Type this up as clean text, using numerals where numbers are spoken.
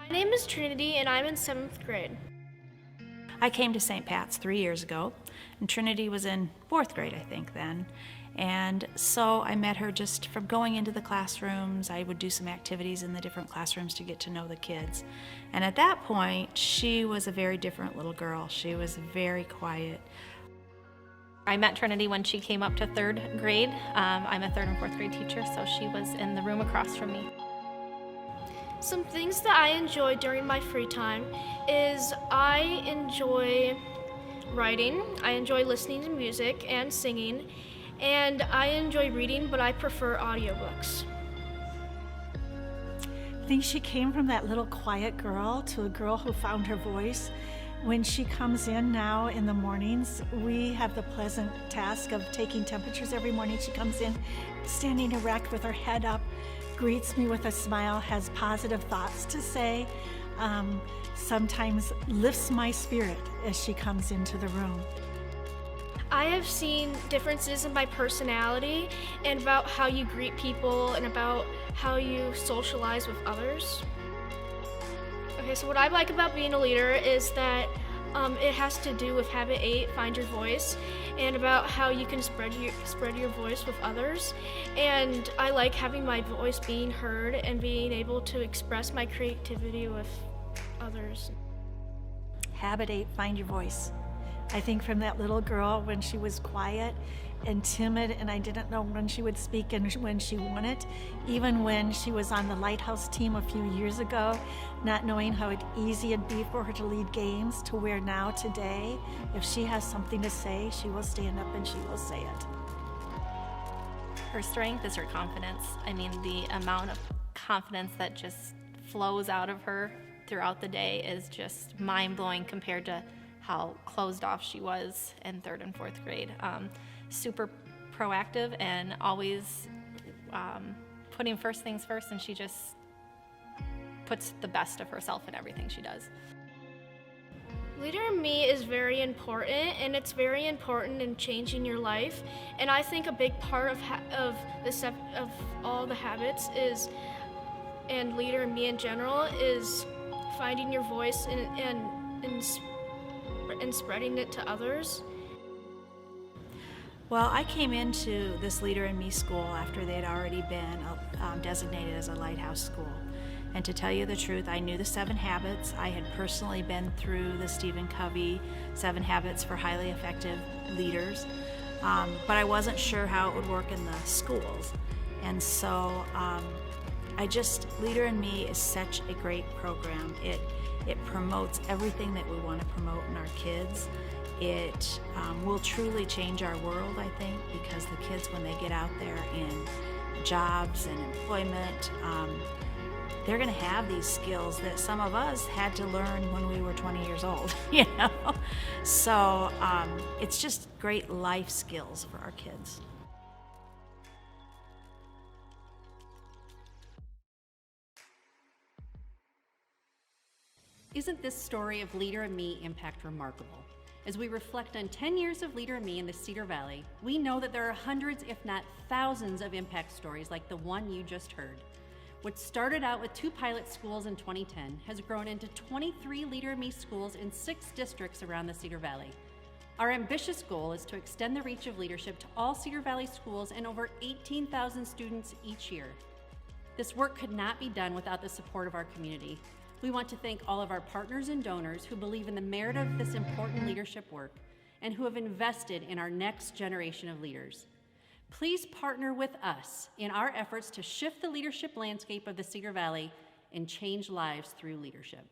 My name is Trinity, and I'm in 7th grade. I came to St. Pat's 3 years ago, and Trinity was in 4th grade, I think, then. And so I met her just from going into the classrooms. I would do some activities in the different classrooms to get to know the kids. And at that point, she was a very different little girl. She was very quiet. I met Trinity when she came up to 3rd grade. I'm a 3rd and 4th grade teacher, so she was in the room across from me. Some things that I enjoy during my free time is I enjoy writing, I enjoy listening to music and singing, and I enjoy reading, but I prefer audiobooks. I think she came from that little quiet girl to a girl who found her voice. When she comes in now in the mornings, we have the pleasant task of taking temperatures every morning. She comes in standing erect with her head up, greets me with a smile, has positive thoughts to say, sometimes lifts my spirit as she comes into the room. I have seen differences in my personality and about how you greet people and about how you socialize with others. Okay, so what I like about being a leader is that it has to do with Habit 8, Find Your Voice, and about how you can spread your voice with others. And I like having my voice being heard and being able to express my creativity with others. Habit 8, Find Your Voice. I think from that little girl when she was quiet and timid and I didn't know when she would speak and when she wouldn't, even when she was on the Lighthouse team a few years ago, not knowing how easy it'd be for her to lead games, to where now today, if she has something to say, she will stand up and she will say it. Her strength is her confidence. I mean, the amount of confidence that just flows out of her throughout the day is just mind-blowing compared to how closed off she was in 3rd and 4th grade. Super proactive and always putting first things first, and she just puts the best of herself in everything she does. Leader in Me is very important, and it's very important in changing your life. And I think a big part of all the habits is, and Leader in Me in general, is finding your voice and spreading it to others. Well, I came into this Leader in Me school after they'd already been designated as a Lighthouse school. And to tell you the truth, I knew the 7 habits. I had personally been through the Stephen Covey 7 Habits for Highly Effective Leaders, but I wasn't sure how it would work in the schools. And so Leader in Me is such a great program. It promotes everything that we want to promote in our kids. It will truly change our world, I think, because the kids, when they get out there in jobs and employment, they're going to have these skills that some of us had to learn when we were 20 years old, you know? So it's just great life skills for our kids. Isn't this story of Leader in Me impact remarkable? As we reflect on 10 years of Leader in Me in the Cedar Valley, we know that there are hundreds, if not thousands, of impact stories like the one you just heard. What started out with 2 pilot schools in 2010 has grown into 23 Leader in Me schools in 6 districts around the Cedar Valley. Our ambitious goal is to extend the reach of leadership to all Cedar Valley schools and over 18,000 students each year. This work could not be done without the support of our community. We want to thank all of our partners and donors who believe in the merit of this important leadership work and who have invested in our next generation of leaders. Please partner with us in our efforts to shift the leadership landscape of the Cedar Valley and change lives through leadership.